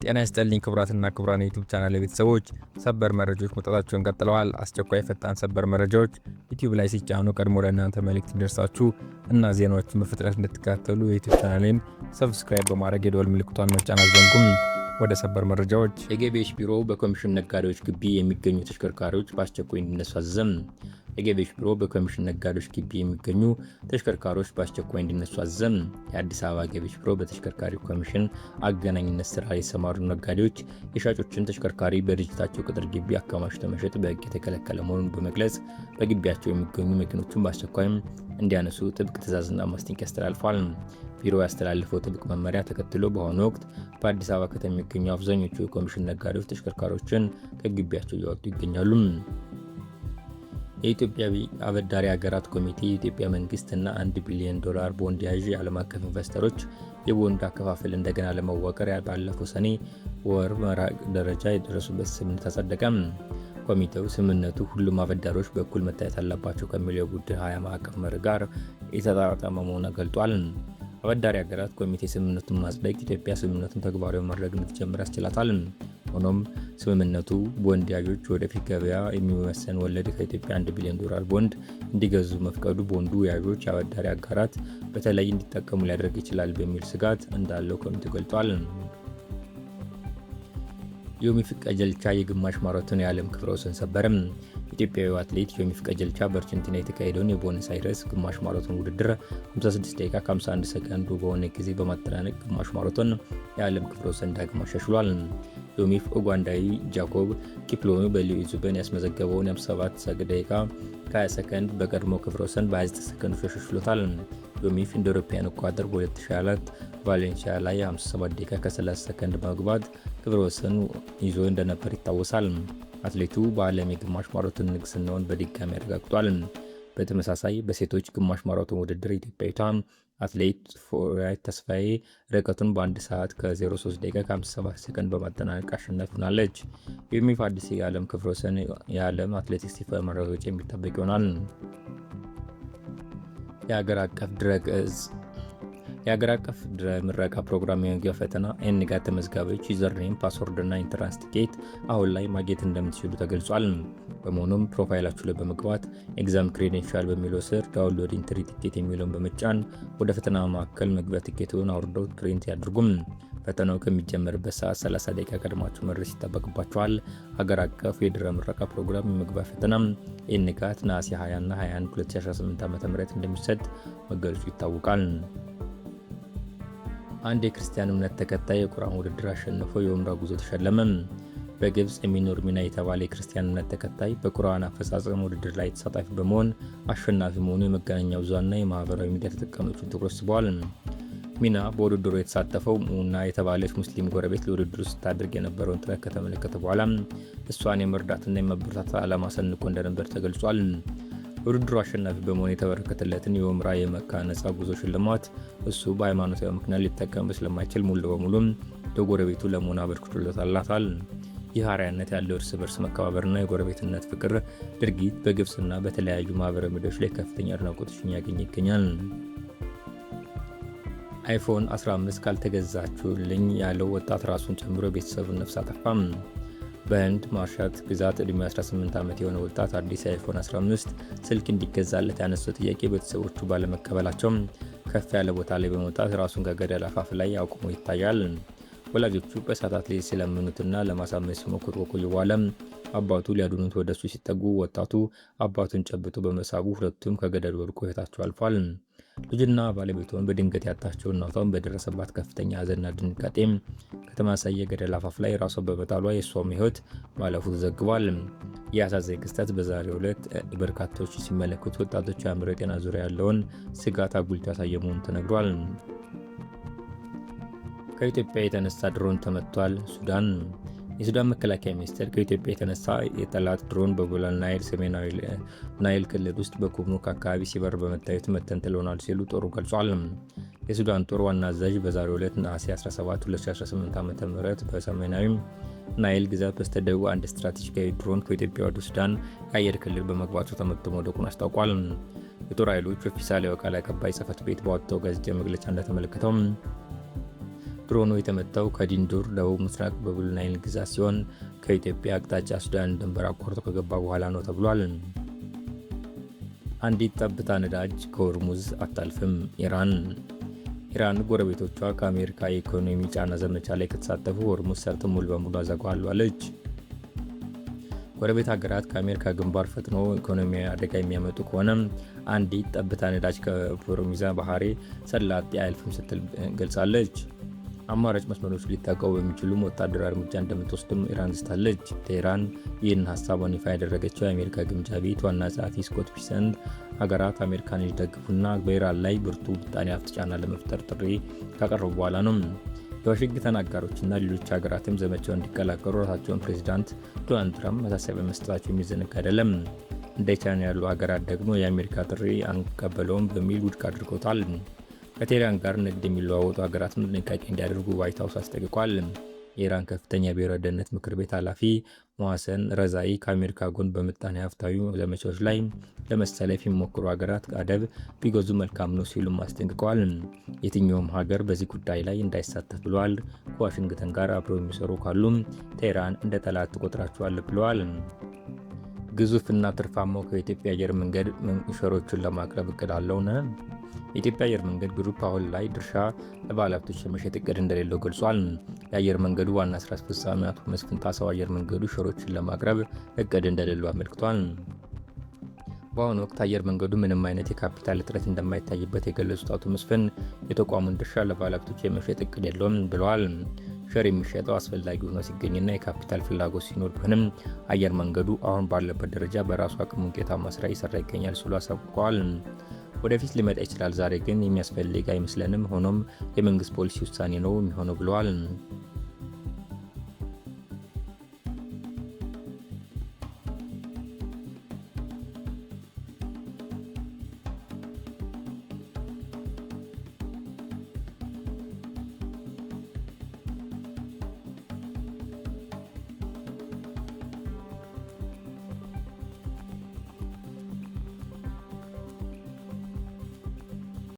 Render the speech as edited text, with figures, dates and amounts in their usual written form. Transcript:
ጤና ይስጥልኝ ክቡራትና ክቡራን የዩቲዩብ ቻናል ቤተሰቦች፣ ሰበር መረጃዎች መውጣታቸውን ቀጥለዋል። አስቸኳይ ፈጣን ሰበር መረጃዎች ዩቲዩብ ላይ ሲጫኑ ቀድሞ ለእናንተ መልእክት እንዲደርሳችሁ እና ዜናዎችን በፍጥነት እንድትከታተሉ የዩቲዩብ ቻናሌን ሰብስክራይብ በማድረግ የደወል ምልክቷን መጫን አትዘንጉም። ወደ ሰበር መረጃዎች። የገቢዎች ቢሮ በኮሚሽን ነጋዴዎች ግቢ የሚገኙ ተሽከርካሪዎች በአስቸኳይ እንዲነሱ አዘዘም። የገቢዎች ቢሮ በኮሚሽን ነጋዴዎች ግቢ የሚገኙ ተሽከርካሪዎች በአስቸኳይ እንዲነሱ አዘዘም። የአዲስ አበባ ገቢዎች ቢሮ በተሽከርካሪ ኮሚሽን አገናኝነት ስራ የሰማሩ ነጋዴዎች የሻጮችን ተሽከርካሪ በድርጅታቸው ቅጥር ግቢ አከማችተው መሸጥ በሕግ የተከለከለ መሆኑን በመግለጽ በግቢያቸው የሚገኙ መኪኖችን በአስቸኳይም እንዲያነሱ ጥብቅ ትዕዛዝና ማስጠንቀቂያ አስተላልፏል። ቢሮ ያስተላለፈው ጥብቅ መመሪያ ተከትሎ በአሁኑ ወቅት በአዲስ አበባ ከተማ የሚገኙ አብዛኞቹ የኮሚሽን ነጋዴዎች ተሽከርካሪዎችን ከግቢያቸው እያወጡ ይገኛሉ። የኢትዮጵያ አበዳሪ ሀገራት ኮሚቴ የኢትዮጵያ መንግስት እና $1 ቢሊዮን ቦንድ ያዥ ዓለም አቀፍ ኢንቨስተሮች የቦንድ አከፋፈል እንደገና ለመዋቀር ባለፈው ሰኔ ወር መርሃ ደረጃ የደረሱበት ስምምነት አጸደቀ። ኮሚቴው ስምምነቱ ሁሉም አበዳሪዎች በኩል መታየት አለባቸው ከሚለው የቡድን 20 ማዕቀፍ መርህ ጋር የተጣጣመ መሆኑን ገልጿል። አበዳሪ ሀገራት ኮሚቴ ስምምነቱን ማጽደቅ ኢትዮጵያ ስምምነቱን ተግባራዊ ማድረግ እንድትጀምር ያስችላታል። ሆኖም ስምምነቱ ቦንድ ያዦች ወደፊት ገበያ የሚመሰን ወለድ ከኢትዮጵያ $1 ቢሊዮን ቦንድ እንዲገዙ መፍቀዱ ቦንዱ ያዦች አበዳሪ ሀገራት በተለይ እንዲጠቀሙ ሊያደርግ ይችላል በሚል ስጋት እንዳለው ኮሚቴው ገልጿል። ዮሚፍ ቀጀልቻ የግማሽ ማራቶን የዓለም ክብረ ወሰን ሰበረም። ኢትዮጵያዊው አትሌት ዮሚፍ ቀጀልቻ በአርጀንቲና የተካሄደውን የቦነስ አይረስ ግማሽ ማራቶን ውድድር 56 ደቂቃ ከ51 ሰከንድ በሆነ ጊዜ በማጠናቀቅ ግማሽ ማራቶን የዓለም ክብረ ወሰን ዳግም አሻሽሏል። ዮሚፍ ኡጋንዳዊ ጃኮብ ኪፕሎሚ በሊዝበን ያስመዘገበውን 57 ደቂቃ ከ20 ሰከንድ በቀድሞ ክብረ ወሰን በ29 ሰከንዶች አሻሽሎታል። ዮሚፍ እንደ አውሮፓውያን አቆጣጠር በ2024 ቫሌንሲያ ላይ 57 ደቂቃ ከ30 ሰከንድ በመግባት ክብረ ወሰን ይዞ እንደነበር ይታወሳል። አትሌቱ በዓለም የግማሽ ማራቶን ንግስናውን በድጋሚ አረጋግጧል። በተመሳሳይ በሴቶች ግማሽ ማራቶን ውድድር ኢትዮጵያዊቷ አትሌት ፎራይት ተስፋዬ ርቀቱን በ1 ሰዓት ከ03 ደቂቃ ከ57 ሰከንድ በማጠናቀቅ አሸናፊ ሆናለች። ዮሚፍ አዲስ የዓለም ክብረ ወሰን የዓለም አትሌቲክስ ይፋ ማረጋገጫ የሚጠበቅ ይሆናል። የሀገር አቀፍ ድረ ምረቃ ፕሮግራም የመግቢያ ፈተና ኤንጋት ተመዝጋቢዎች ዩዘርኔም፣ ፓስወርድ እና ኢንትራንስ ቲኬት አሁን ላይ ማግኘት እንደምትችሉ ተገልጿል። በመሆኑም ፕሮፋይላችሁ ላይ በመግባት ኤግዛም ክሬዴንሻል በሚለው ስር ዳውንሎድ ኢንትሪ ቲኬት የሚለውን በመጫን ወደ ፈተና ማዕከል መግቢያ ቲኬቱን አውርደው ፕሪንት ያድርጉም። ፈተናው ከሚጀመርበት ሰዓት 30 ደቂቃ ቀድማችሁ መድረስ ይጠበቅባችኋል። ሀገር አቀፍ የድረ ምረቃ ፕሮግራም የመግቢያ ፈተና ኤንጋት ነሐሴ 20 እና 21 2018 ዓ.ም እንደሚሰጥ መገለጹ ይታወቃል። አንድ የክርስቲያን እምነት ተከታይ የቁርአን ውድድር አሸንፎ የኡምራ ጉዞ ተሸለመ። በግብጽ የሚኖር ሚና የተባለ የክርስቲያን እምነት ተከታይ በቁርአን አፈጻጸም ውድድር ላይ ተሳታፊ በመሆን አሸናፊ መሆኑ የመገናኛ ብዙሃንና የማህበራዊ ሚዲያ ተጠቃሚዎችን ትኩረት ስቧል። ሚና በውድድሩ የተሳተፈው ሙና የተባለች ሙስሊም ጎረቤት ለውድድሩ ስታደርግ የነበረውን ጥረት ከተመለከተ በኋላ እሷን የመርዳትና የመበረታታት ዓላማ ሰንቆ እንደነበር ተገልጿል። ውድድሩ አሸናፊ በመሆን የተበረከተለትን የኡምራ የመካ ነፃ ጉዞ ሽልማት እሱ በሃይማኖታዊ ምክንያት ሊጠቀም ስለማይችል ሙሉ በሙሉ ለጎረቤቱ ለሙና አበርክቶለታል። ይህ አርአያነት ያለው እርስ በርስ መከባበርና የጎረቤትነት ፍቅር ድርጊት በግብጽና በተለያዩ ማህበራዊ ሚዲያዎች ላይ ከፍተኛ አድናቆቶችን እያገኘ ይገኛል። አይፎን 15 ካልተገዛችሁልኝ ያለው ወጣት ራሱን ጨምሮ ቤተሰቡን ነፍስ አጠፋም። በህንድ ማርሻት ግዛት ዕድሜው 18 ዓመት የሆነ ወጣት አዲስ አይፎን 15 ስልክ እንዲገዛለት ያነሳው ጥያቄ ቤተሰቦቹ ባለመቀበላቸው ከፍ ያለ ቦታ ላይ በመውጣት ራሱን ከገደል አፋፍ ላይ አቁሞ ይታያል። ወላጆቹ በሰዓታት ላይ ሲለምኑትና ለማሳመን ሲሞክሩ ከቆዩ በኋላ አባቱ ሊያድኑት ወደሱ ሲጠጉ ወጣቱ አባቱን ጨብጦ በመሳቡ ሁለቱም ከገደል ወድቆ ሕይወታቸው አልፏል። ልጅና ባለቤቷን በድንገት ያጣቸው እናቷን በደረሰባት ከፍተኛ ሐዘንና ድንጋጤ ከተመሳሳይ የገደል አፋፍ ላይ ራሷ በመጣሏ የሷም ሕይወት ማለፉ ተዘግቧል። ይህ አሳዛኝ ክስተት በዛሬው ዕለት በርካቶች ሲመለከቱ ወጣቶች የአእምሮ ጤና ዙሪያ ያለውን ስጋት አጉልቶ ያሳየ መሆኑ ተነግሯል። ከኢትዮጵያ የተነሳ ድሮን ተመቷል። ሱዳን የሱዳን መከላከያ ሚኒስቴር ከኢትዮጵያ የተነሳ የጠላት ድሮን በጎላን ናይል ሰሜናዊ ናይል ክልል ውስጥ በኩርሙክ አካባቢ ሲበር በመታየቱ መተንተል ሆኗል ሲሉ ጦሩ ገልጿል። የሱዳን ጦር ዋና አዛዥ በዛሬው ዕለት ነሐሴ 17 2018 ዓ.ም በሰሜናዊ ናይል ግዛት በስተደቡብ አንድ ስትራቴጂካዊ ድሮን ከኢትዮጵያ ወደ ሱዳን የአየር ክልል በመግባቱ ተመቶ መውደቁን አስታውቋል። የጦር ኃይሎች ኦፊሳላዊ ቃል አቀባይ ጽሕፈት ቤት ባወጣው ጋዜጣዊ መግለጫ እንደተመለከተው ድሮኑ የተመታው ከዲንዱር ደቡብ ምስራቅ በብሉ ናይል ግዛት ሲሆን ከኢትዮጵያ አቅጣጫ ሱዳን ድንበር አቋርጦ ከገባ በኋላ ነው ተብሏል። አንዲት ጠብታ ነዳጅ ከሆርሙዝ አታልፍም። ኢራን ጎረቤቶቿ ከአሜሪካ የኢኮኖሚ ጫና ዘመቻ ላይ ከተሳተፉ ሆርሙዝ ሰርጥን ሙሉ በሙሉ አዘጋዋለች። ጎረቤት ሀገራት ከአሜሪካ ግንባር ፈጥኖ ኢኮኖሚያዊ አደጋ የሚያመጡ ከሆነ አንዲት ጠብታ ነዳጅ ከሆርሙዝ ባህረ ሰላጤ አያልፍም ስትል ገልጻለች። አማራጭ መስመሮች ሊታቀቡ በሚችሉም ወታደራዊ እርምጃ እንደምትወስድም ኢራን ዝታለች። ቴህራን ይህን ሀሳቧን ይፋ ያደረገችው የአሜሪካ ግምጃ ቤት ዋና ጸሐፊ ስኮት ቢሰንት ሀገራት አሜሪካን እንዲደግፉና በኢራን ላይ ብርቱ ምጣኔ ሀብት ጫና ለመፍጠር ጥሪ ካቀረቡ በኋላ ነው። የዋሽንግተን አጋሮችና ሌሎች ሀገራትም ዘመቻውን እንዲቀላቀሉ ራሳቸውን ፕሬዚዳንት ዶናልድ ትራምፕ ማሳሰቢያ መስጠታቸው የሚዘነጋ አይደለም። እንደ ቻይና ያሉ ሀገራት ደግሞ የአሜሪካ ጥሪ አንቀበለውም በሚል ውድቅ አድርጎታል። ከቴህራን ጋር ንግድ የሚለዋወጡ ሀገራትም ጥንቃቄ እንዲያደርጉ ዋይት ሀውስ አስጠንቅቋል። የኢራን ከፍተኛ ብሔራዊ ደህንነት ምክር ቤት ኃላፊ ሞሐሰን ረዛኢ ከአሜሪካ ጎን በምጣኔ ሀብታዊ ዘመቻዎች ላይ ለመሰለፍ የሚሞክሩ ሀገራት አደብ ቢገዙ መልካም ነው ሲሉም አስጠንቅቀዋል። የትኛውም ሀገር በዚህ ጉዳይ ላይ እንዳይሳተፍ ብለዋል። ከዋሽንግተን ጋር አብረው የሚሰሩ ካሉም ቴህራን እንደ ጠላት ትቆጥራቸዋለች ብለዋል። ግዙፍና ትርፋማው ከኢትዮጵያ አየር መንገድ ሸሮችን ለማቅረብ እቅድ አለው። የኢትዮጵያ አየር መንገድ ግሩፕ አሁን ላይ ድርሻ ለባለሀብቶች የመሸጥ እቅድ እንደሌለው ገልጿል። የአየር መንገዱ ዋና ስራ አስፈጻሚ አቶ መስፍን ጣሰው አየር መንገዱ ሸሮችን ለማቅረብ እቅድ እንደሌለው አመልክቷል። በአሁኑ ወቅት አየር መንገዱ ምንም አይነት የካፒታል እጥረት እንደማይታይበት የገለጹት አቶ መስፍን የተቋሙን ድርሻ ለባለሀብቶች የመሸጥ እቅድ የለውም ብለዋል። ሸር የሚሸጠው አስፈላጊ ሆኖ ሲገኝና የካፒታል ፍላጎት ሲኖር ቢሆንም አየር መንገዱ አሁን ባለበት ደረጃ በራሱ አቅም ውጤታማ ስራ እየሰራ ይገኛል ሲሉ አሳውቀዋል። ወደፊት ሊመጣ ይችላል፣ ዛሬ ግን የሚያስፈልግ አይመስለንም። ሆኖም የመንግስት ፖሊሲ ውሳኔ ነው የሚሆነው ብለዋል።